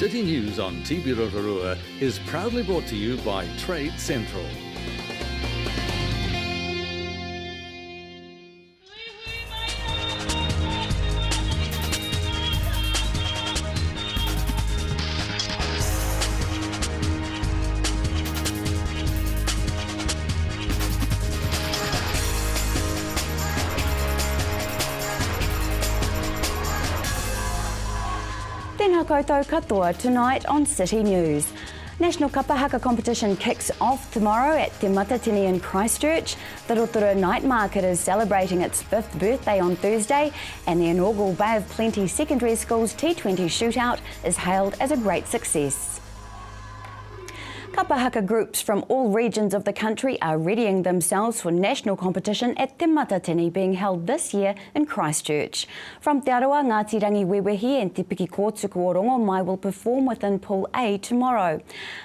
City News on TV Rotorua is proudly brought to you by Trade Central. Tēnā koutou katoa tonight on City News. National Kapahaka competition kicks off tomorrow at Te Matatini in Christchurch. The Rotorua Night Market is celebrating its 5th birthday on Thursday, and the inaugural Bay of Plenty Secondary School's T20 shootout is hailed as a great success. Kapahaka groups from all regions of the country are readying themselves for national competition at Te Matatini being held this year in Christchurch. From Te Arawa, Ngāti Rangi Wewehi and Te Piki Kōtuku o Rongomai will perform within Pool A tomorrow.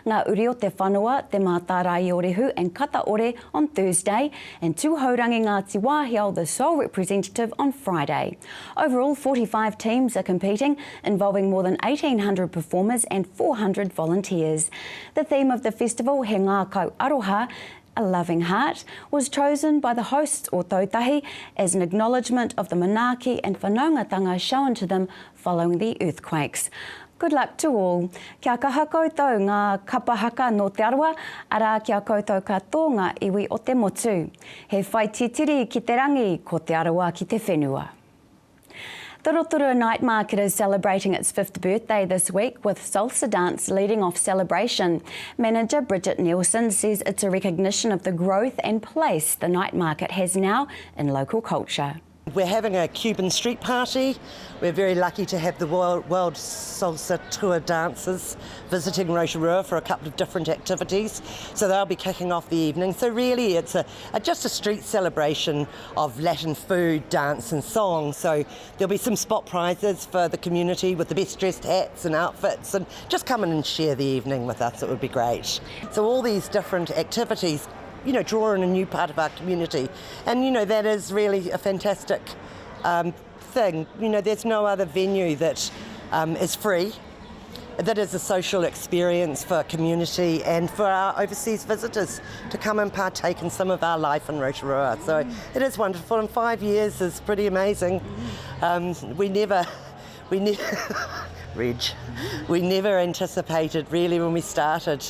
Ngā uri o te whanua, te Mātārai o Rehu and Kataore on Thursday, and Tūhaurangi Ngāti Wāhiao, the sole representative, on Friday. Overall, 45 teams are competing, involving more than 1,800 performers and 400 volunteers. The theme of the festival, He Ngā Kau Aroha, A Loving Heart, was chosen by the hosts o Tautahi as an acknowledgement of the manaaki and whanaungatanga shown to them following the earthquakes. Good luck to all. Kia kaha koutou ngā kapahaka no Te Arawa, ara kia koutou katoa ngā iwi o te motu. He whai titiri ki te rangi, ko Te Arawa ki te whenua. The Rotorua Night Market is celebrating its 5th birthday this week with salsa dance leading off celebration. Manager Bridget Nielsen says it's a recognition of the growth and place the night market has now in local culture. We're having a Cuban street party. We're very lucky to have the World Salsa Tour dancers visiting Rotorua for a couple of different activities. So they'll be kicking off the evening. So really it's just a street celebration of Latin food, dance and song. So there'll be some spot prizes for the community with the best dressed hats and outfits, and just come in and share the evening with us. It would be great. So all these different activities, you know, draw in a new part of our community. And, you know, that is really a fantastic thing. You know, there's no other venue that is free, that is a social experience for our community and for our overseas visitors to come and partake in some of our life in Rotorua. So it is wonderful, and 5 years is pretty amazing. We never anticipated really when we started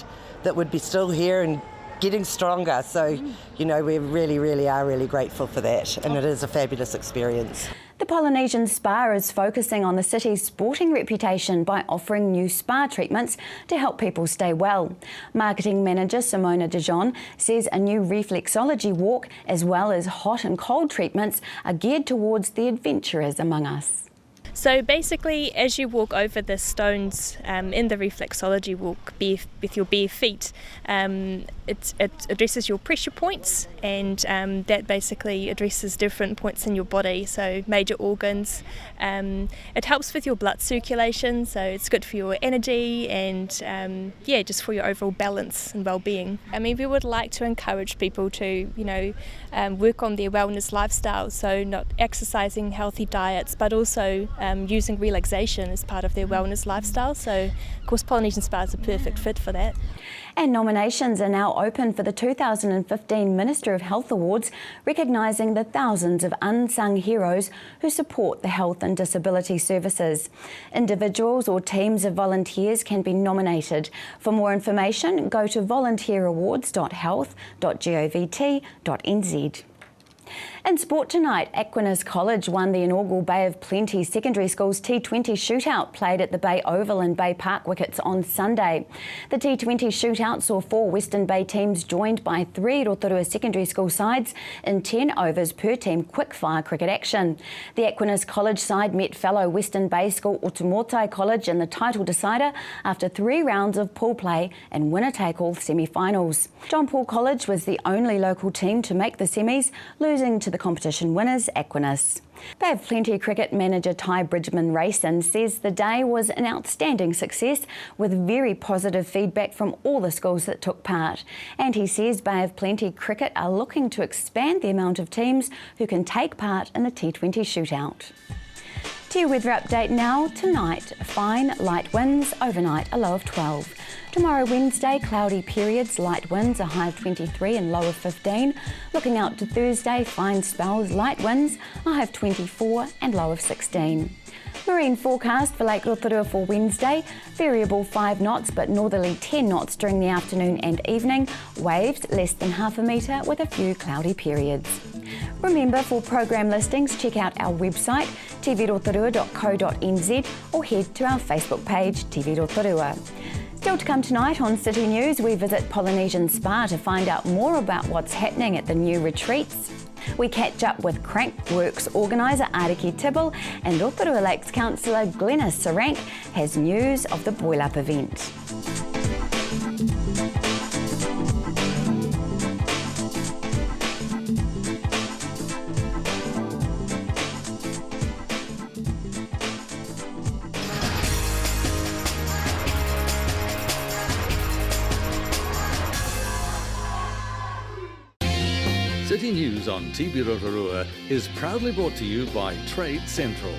that we'd be still here and getting stronger. So, you know, we really are grateful for that, and it is a fabulous experience. The Polynesian Spa is focusing on the city's sporting reputation by offering new spa treatments to help people stay well. Marketing manager Simona Dijon says a new reflexology walk as well as hot and cold treatments are geared towards the adventurers among us. So basically, as you walk over the stones in the reflexology walk with your bare feet, it addresses your pressure points, and that basically addresses different points in your body, so major organs. It helps with your blood circulation, so it's good for your energy and just for your overall balance and well-being. I mean, we would like to encourage people to, you know, work on their wellness lifestyle, so not exercising, healthy diets, but also using relaxation as part of their wellness lifestyle. So, of course, Polynesian Spa is a perfect fit for that. And nominations are now open for the 2015 Minister of Health Awards, recognising the thousands of unsung heroes who support the health and disability services. Individuals or teams of volunteers can be nominated. For more information, go to volunteerawards.health.govt.nz. In sport tonight, Aquinas College won the inaugural Bay of Plenty Secondary School's T20 shootout played at the Bay Oval and Bay Park wickets on Sunday. The T20 shootout saw 4 Western Bay teams joined by 3 Rotorua secondary school sides in 10 overs per team quickfire cricket action. The Aquinas College side met fellow Western Bay school Otumotai College in the title decider after 3 rounds of pool play and winner-take-all semi-finals. John Paul College was the only local team to make the semis, losing to the competition winners, Aquinas. Bay of Plenty cricket manager Ty Bridgman-Rayson says the day was an outstanding success with very positive feedback from all the schools that took part. And he says Bay of Plenty cricket are looking to expand the amount of teams who can take part in the T20 shootout. To your weather update now. Tonight, fine light winds, overnight a low of 12. Tomorrow Wednesday, cloudy periods, light winds, a high of 23 and low of 15. Looking out to Thursday, fine spells, light winds, a high of 24 and low of 16. Marine forecast for Lake Rotorua for Wednesday, variable 5 knots but northerly 10 knots during the afternoon and evening, waves less than half a metre with a few cloudy periods. Remember, for program listings, check out our website tvrotorua.co.nz or head to our Facebook page TV Rotorua. Still to come tonight on City News, we visit Polynesian Spa to find out more about what's happening at the new retreats. We catch up with Crankworks organiser Ariki Tibble, and Rotorua Lakes councillor Glenys Sarank has news of the Boil Up event. City News on TV Rotorua is proudly brought to you by Trade Central.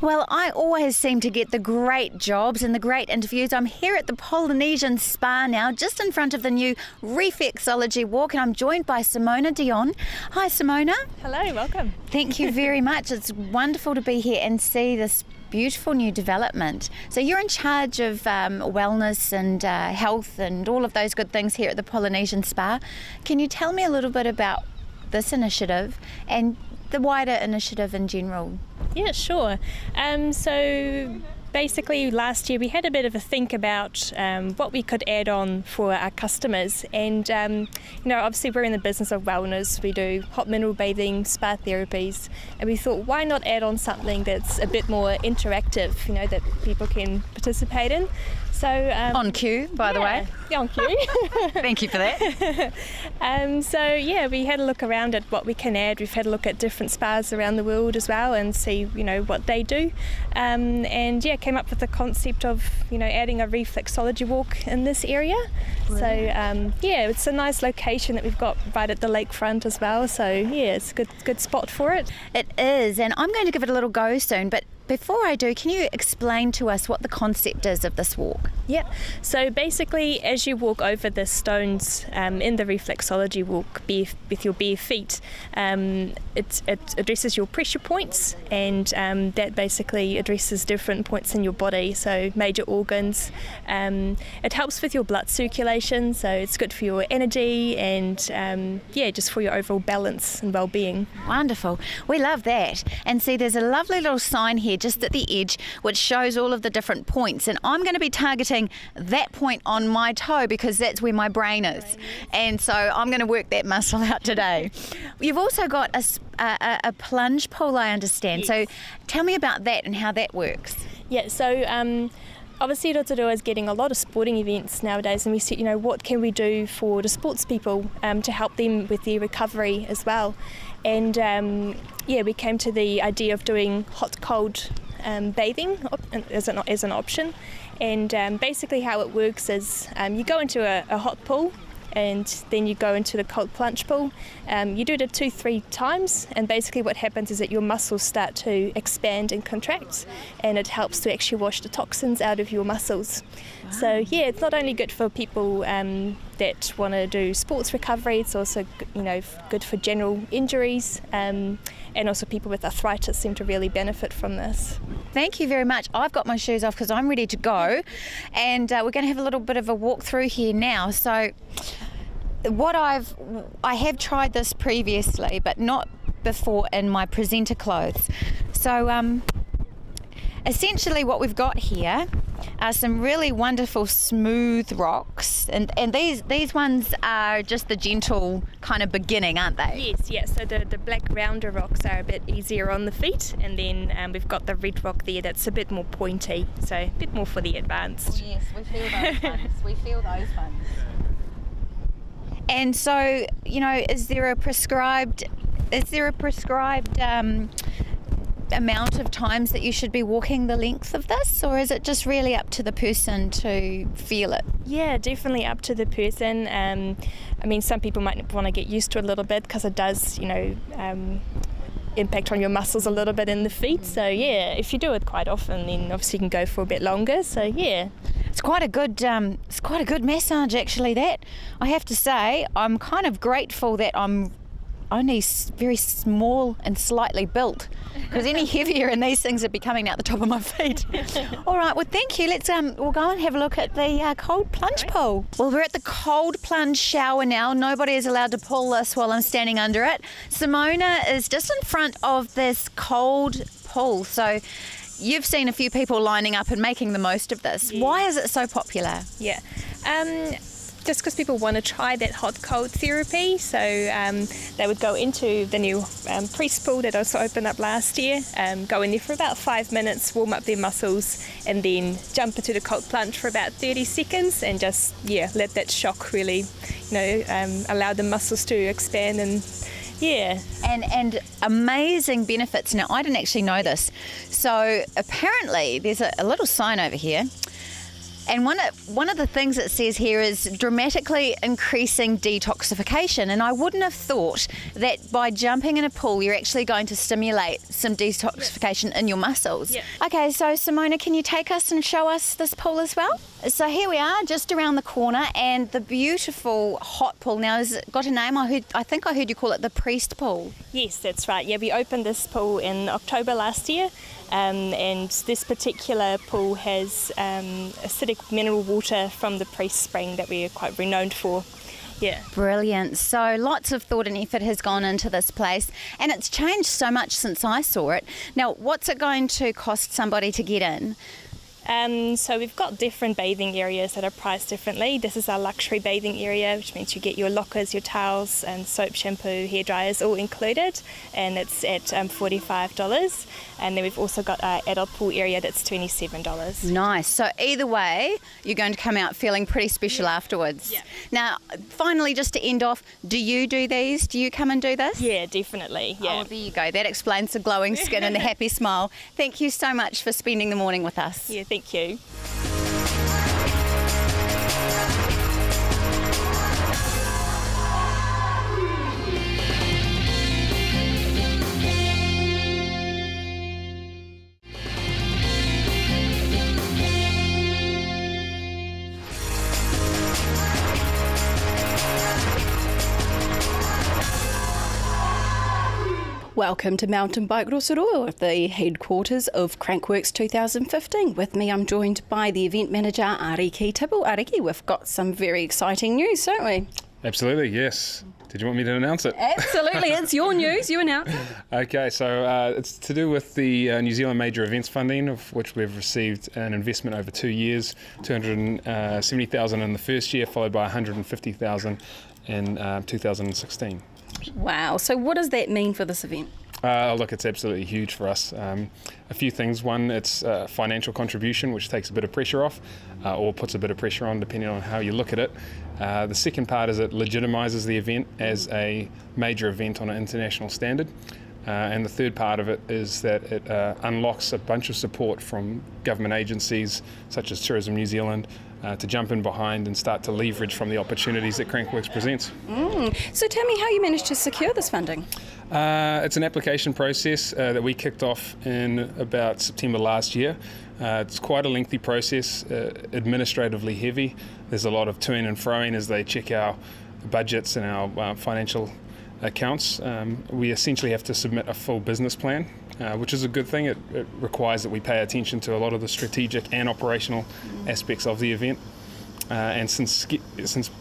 Well, I always seem to get the great jobs and the great interviews. I'm here at the Polynesian Spa now, just in front of the new reflexology walk, and I'm joined by Simona Dion. Hi, Simona. Hello, welcome. Thank you very much. It's wonderful to be here and see this beautiful new development. So you're in charge of wellness and health and all of those good things here at the Polynesian Spa. Can you tell me a little bit about this initiative and the wider initiative in general? Yeah, sure. So basically last year we had a bit of a think about what we could add on for our customers, and obviously we're in the business of wellness. We do hot mineral bathing, spa therapies, and we thought, why not add on something that's a bit more interactive, that people can participate in. So on cue, by the way. Yeah, on cue. Thank you for that. We had a look around at what we can add. We've had a look at different spas around the world as well and see, what they do. Came up with the concept of, adding a reflexology walk in this area. Brilliant. So, it's a nice location that we've got right at the lakefront as well. So, it's a good spot for it. It is, and I'm going to give it a little go soon, but before I do, can you explain to us what the concept is of this walk? Yeah, so basically as you walk over the stones in the reflexology walk with your bare feet, it addresses your pressure points, and that basically addresses different points in your body, so major organs. It helps with your blood circulation, so it's good for your energy and just for your overall balance and well-being. Wonderful. We love that. And see, there's a lovely little sign here just at the edge which shows all of the different points, and I'm going to be targeting that point on my toe because that's where my brain is, and so I'm going to work that muscle out today. You've also got a plunge pool, I understand. Yes. So tell me about that and how that works. Yeah, so obviously Rotorua is getting a lot of sporting events nowadays, and we see, what can we do for the sports people to help them with their recovery as well. And we came to the idea of doing hot-cold bathing as an option. And basically how it works is you go into a hot pool, and then you go into the cold plunge pool. You do it 2-3 times, and basically what happens is that your muscles start to expand and contract, and it helps to actually wash the toxins out of your muscles. Wow. So it's not only good for people that want to do sports recovery, it's also good for general injuries, and also people with arthritis seem to really benefit from this. Thank you very much. I've got my shoes off because I'm ready to go, and we're going to have a little bit of a walk through here now. So I have tried this previously, but not before in my presenter clothes. So essentially what we've got here are some really wonderful smooth rocks, and these ones are just the gentle kind of beginning, aren't they? Yes, so the black rounder rocks are a bit easier on the feet, and then we've got the red rock there that's a bit more pointy, so a bit more for the advanced. Oh, yes, we feel those ones. And so, amount of times that you should be walking the length of this, or is it just really up to the person to feel it? Yeah, definitely up to the person. I mean, some people might want to get used to it a little bit because it does, impact on your muscles a little bit in the feet. So yeah, if you do it quite often, then obviously you can go for a bit longer. So yeah. It's quite a good massage, actually. That I have to say, I'm kind of grateful that I'm only very small and slightly built, because any heavier and these things would be coming out the top of my feet. All right, well thank you. Let's we'll go and have a look at the cold plunge pool. Well, we're at the cold plunge shower now. Nobody is allowed to pull this while I'm standing under it. Simona is just in front of this cold pool, so you've seen a few people lining up and making the most of this. Yeah. Why is it so popular? Yeah. Just because people want to try that hot-cold therapy. So they would go into the new priest pool that also opened up last year, go in there for about 5 minutes, warm up their muscles, and then jump into the cold plunge for about 30 seconds and just, let that shock really, allow the muscles to expand and, yeah. And amazing benefits. Now, I didn't actually know this. So apparently there's a little sign over here. And one of the things it says here is dramatically increasing detoxification. And I wouldn't have thought that by jumping in a pool, you're actually going to stimulate some detoxification in your muscles. Yeah. Okay, so Simona, can you take us and show us this pool as well? So here we are, just around the corner, and the beautiful hot pool. Now, has it got a name? I think I heard you call it the priest pool. Yes, that's right. Yeah, we opened this pool in October last year. And this particular pool has acidic mineral water from the priest spring that we are quite renowned for. Yeah. Brilliant. So lots of thought and effort has gone into this place, and it's changed so much since I saw it. Now, what's it going to cost somebody to get in? So we've got different bathing areas that are priced differently. This is our luxury bathing area, which means you get your lockers, your towels, and soap, shampoo, hair dryers all included, and it's at $45. And then we've also got our adult pool area that's $27. Nice. So either way, you're going to come out feeling pretty special afterwards. Yeah. Now, finally, just to end off, do you do these? Do you come and do this? Yeah, definitely. Yeah. Oh, there you go. That explains the glowing skin and the happy smile. Thank you so much for spending the morning with us. Yeah, thank you. Welcome to Mountain Bike Rotorua, the headquarters of Crankworks 2015. With me, I'm joined by the event manager, Ariki Tibu. Ariki, we've got some very exciting news, don't we? Absolutely, yes. Did you want me to announce it? Absolutely, it's your news, you announce it. Okay, so it's to do with the New Zealand Major Events Funding, of which we've received an investment over 2 years, $270,000 in the first year, followed by $150,000 in 2016. Wow, so what does that mean for this event? Look, it's absolutely huge for us. A few things. One, it's a financial contribution, which takes a bit of pressure off, or puts a bit of pressure on, depending on how you look at it. The second part is it legitimises the event as a major event on an international standard. And the third part of it is that it unlocks a bunch of support from government agencies, such as Tourism New Zealand, to jump in behind and start to leverage from the opportunities that Crankworks presents. So tell me how you managed to secure this funding. It's an application process that we kicked off in about September last year. It's quite a lengthy process, administratively heavy. There's a lot of toing and froing as they check our budgets and our financial accounts. We essentially have to submit a full business plan, which is a good thing. It requires that we pay attention to a lot of the strategic and operational aspects of the event. And since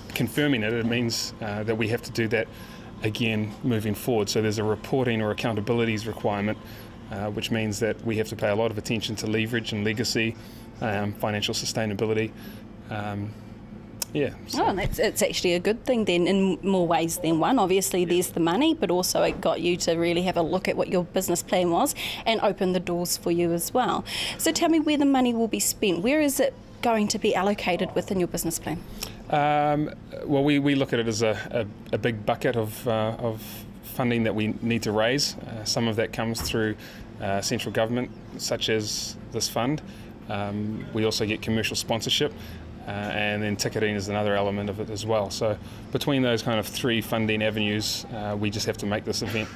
confirming it, it means that we have to do that again moving forward. So there's a reporting or accountabilities requirement, which means that we have to pay a lot of attention to leverage and legacy, financial sustainability. It's actually a good thing then in more ways than one. Obviously there's the money, but also it got you to really have a look at what your business plan was and open the doors for you as well. So tell me where the money will be spent. Where is it going to be allocated within your business plan? Well, we look at it as a big bucket of funding that we need to raise. Some of that comes through central government, such as this fund. We also get commercial sponsorship, and then ticketing is another element of it as well. So between those kind of three funding avenues, we just have to make this event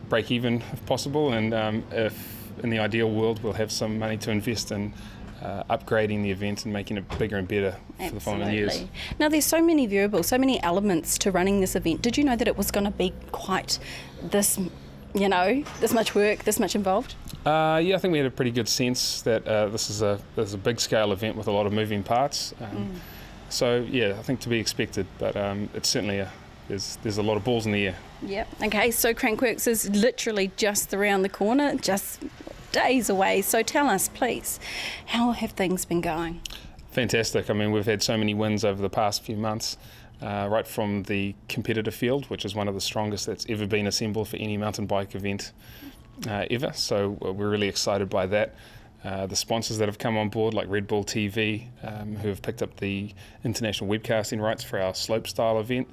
break even if possible, and if in the ideal world we'll have some money to invest in upgrading the event and making it bigger and better for the following years. Now there's so many variables, so many elements to running this event. Did you know that it was going to be quite this, this much work, this much involved? Yeah, I think we had a pretty good sense that this is a big scale event with a lot of moving parts. So yeah, I think to be expected, but it's certainly there's a lot of balls in the air. Yep. Okay, so Crankworks is literally just around the corner, just days away. So tell us, please, how have things been going? Fantastic. I mean, we've had so many wins over the past few months, right from the competitor field, which is one of the strongest that's ever been assembled for any mountain bike event ever. So we're really excited by that. The sponsors that have come on board, like Red Bull TV, who have picked up the international webcasting rights for our slopestyle event,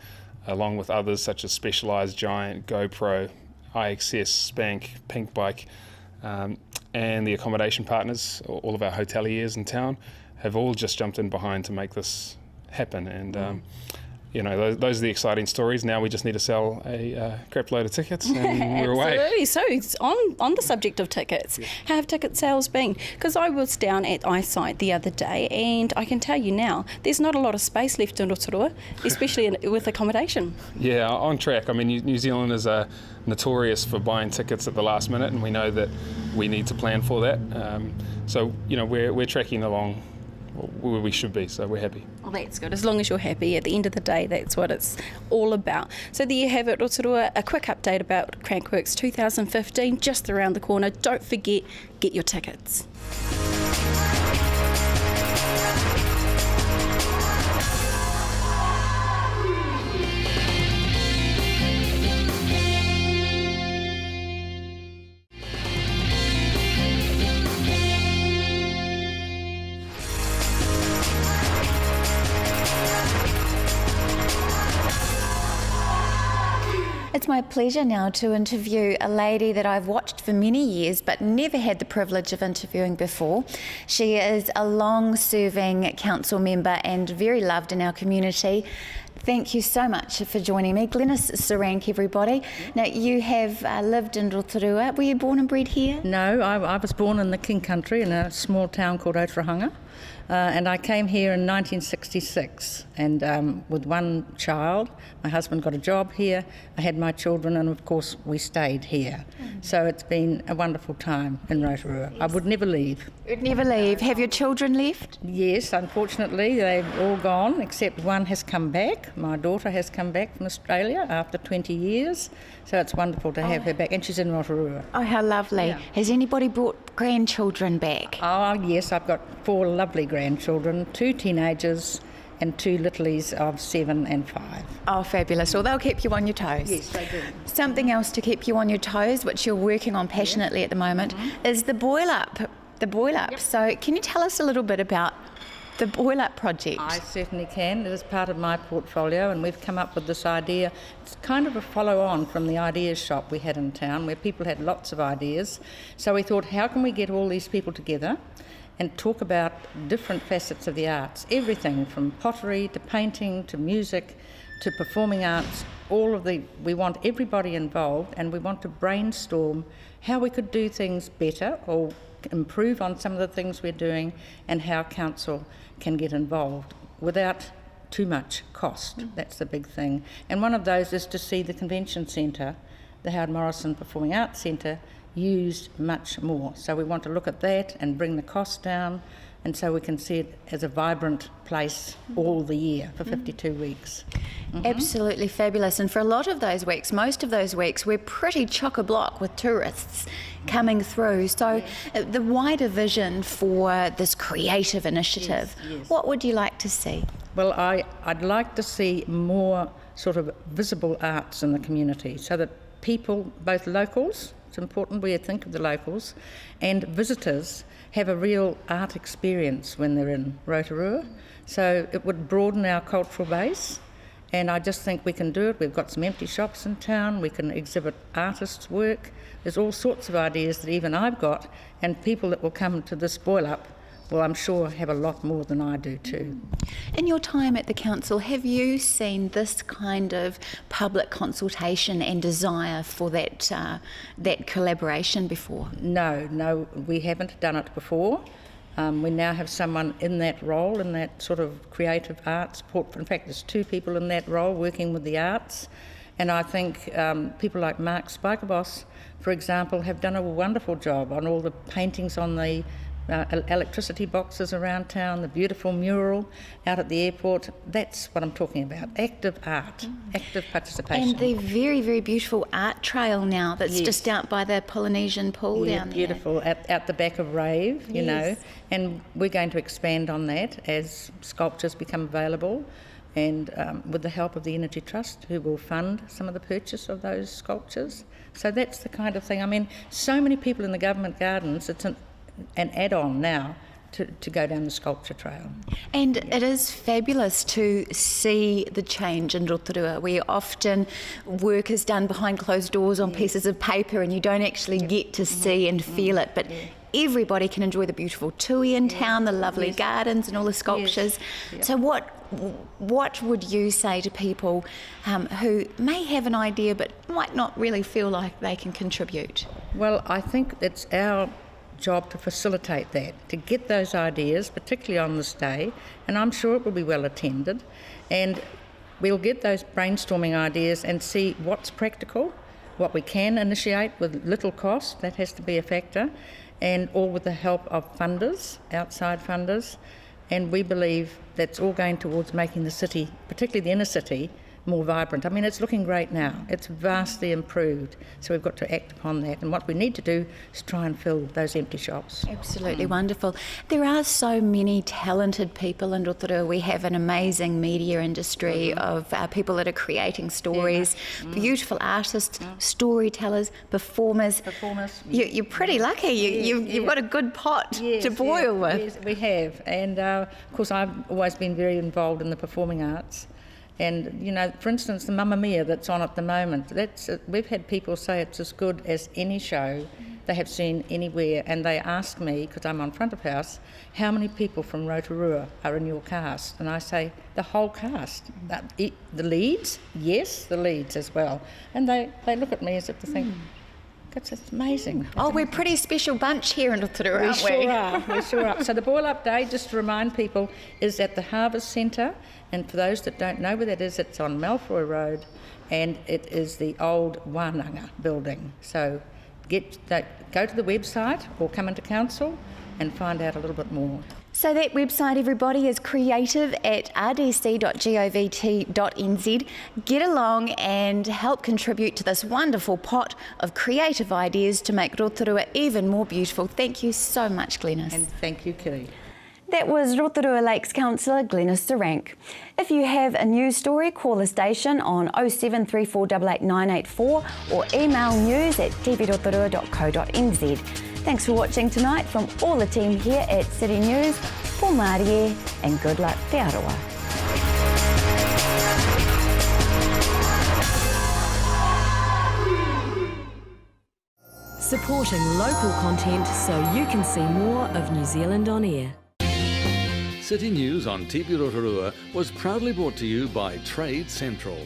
along with others such as Specialized, Giant, GoPro, IXS, Spank, Pink Bike, and the accommodation partners, all of our hoteliers in town, have all just jumped in behind to make this happen. And those are the exciting stories. Now we just need to sell a crap load of tickets and we're away. Absolutely. So it's on the subject of tickets, how have ticket sales been? Because I was down at Eyesight the other day, and I can tell you now, there's not a lot of space left in Rotorua, especially with accommodation. Yeah, on track. I mean, New Zealanders are notorious for buying tickets at the last minute, and we know that we need to plan for that. So we're tracking along where we should be, so we're happy. Well, that's good. As long as you're happy, at the end of the day, that's what it's all about. So there you have it, Rotorua, a quick update about Crankworks 2015, just around the corner. Don't forget, get your tickets. It's my pleasure now to interview a lady that I've watched for many years but never had the privilege of interviewing before. She is a long-serving council member and very loved in our community. Thank you so much for joining me. Glenys Sarank, everybody. Now, you have lived in Rotorua. Were you born and bred here? No, I was born in the King Country in a small town called Rotorua. And I came here in 1966, and with one child. My husband got a job here, I had my children, and of course we stayed here. So it's been a wonderful time in Rotorua. I would never leave. You'd never leave. Have your children left? Yes, unfortunately they've all gone, except one has come back. My daughter has come back from Australia after 20 years, so it's wonderful to have her back, and she's in Rotorua. Oh, how lovely. Yeah. Has anybody brought grandchildren back? Oh yes, I've got 4 lovely grandchildren, 2 teenagers and 2 littlies of 7 and 5. Oh, fabulous. Well, they'll keep you on your toes. Yes, they do. Something else to keep you on your toes, which you're working on passionately at the moment, is the boil up. Yep. So can you tell us a little bit about the boil up project? I certainly can. It is part of my portfolio, and we've come up with this idea. It's kind of a follow on from the ideas shop we had in town, where people had lots of ideas. So we thought, how can we get all these people together and talk about different facets of the arts, everything from pottery to painting to music to performing arts, we want everybody involved, and we want to brainstorm how we could do things better or improve on some of the things we're doing, and how council can get involved without too much cost. That's the big thing. And one of those is to see the convention centre, the Howard Morrison Performing Arts Centre, used much more. So we want to look at that and bring the cost down, and so we can see it as a vibrant place all the year for 52 weeks. Absolutely fabulous. And for a lot of those weeks, most of those weeks, we're pretty chock-a-block with tourists coming through. So the wider vision for this creative initiative, yes. What would you like to see? Well, I'd like to see more sort of visible arts in the community, so that people, both locals, it's important we think of the locals, and visitors have a real art experience when they're in Rotorua. So it would broaden our cultural base, And I just think we can do it. We've got some empty shops in town. We can exhibit artists' work. There's all sorts of ideas that even I've got, and people that will come to this boil-up will, I'm sure, have a lot more than I do too. In your time at the council, have you seen this kind of public consultation and desire for that collaboration before? No, we haven't done it before. We now have someone in that role, in that sort of creative arts support. In fact, there's 2 people in that role working with the arts. And I think people like Mark Spikerbos, for example, have done a wonderful job on all the paintings on the electricity boxes around town, the beautiful mural out at the airport. That's what I'm talking about, active art, active participation. And the very, very beautiful art trail now that's just out by the Polynesian pool down there. Beautiful, out the back of Rave, you know. And we're going to expand on that as sculptures become available, and with the help of the Energy Trust, who will fund some of the purchase of those sculptures. So that's the kind of thing. I mean, so many people in the government gardens, it's an add-on now to go down the sculpture trail. And it is fabulous to see the change in Rotorua, where often work is done behind closed doors on pieces of paper and you don't actually get to see and feel it, but everybody can enjoy the beautiful tui in town, the lovely gardens and all the sculptures. So what would you say to people who may have an idea but might not really feel like they can contribute? Well, I think it's our job to facilitate that, to get those ideas, particularly on this day, and I'm sure it will be well attended, and we'll get those brainstorming ideas and see what's practical, what we can initiate with little cost, that has to be a factor, and all with the help of funders, outside funders, and we believe that's all going towards making the city, particularly the inner city, more vibrant. I mean, it's looking great now. It's vastly improved. So we've got to act upon that. And what we need to do is try and fill those empty shops. Absolutely wonderful. There are so many talented people in Rotorua. We have an amazing media industry of people that are creating stories, beautiful artists, storytellers, performers. You're pretty lucky. You've got a good pot to boil with. Yes, we have. And of course, I've always been very involved in the performing arts. And, you know, for instance, the Mamma Mia that's on at the moment, we've had people say it's as good as any show they have seen anywhere. And they ask me, because I'm on front of house, how many people from Rotorua are in your cast? And I say, the whole cast. The leads? Yes, the leads as well. And they look at me as if to think, it's amazing. We're a pretty special bunch here in Rotorua, aren't we? We sure are. So the boil-up day, just to remind people, is at the Harvest Centre. And for those that don't know where that is, it's on Malfoy Road, and it is the old Wānanga building. So go to the website or come into council and find out a little bit more. So that website, everybody, is creative at rdc.govt.nz. Get along and help contribute to this wonderful pot of creative ideas to make Rotorua even more beautiful. Thank you so much, Glenys. And thank you, Kitty. That was Rotorua Lakes Councillor Glenys Durank. If you have a news story, call the station on 0734888984 or email news@tvrotorua.co.nz. Thanks for watching tonight from all the team here at City News. Pō Mārie and good luck te aroa. Supporting local content so you can see more of New Zealand on air. City News on TV Rotorua was proudly brought to you by Trade Central.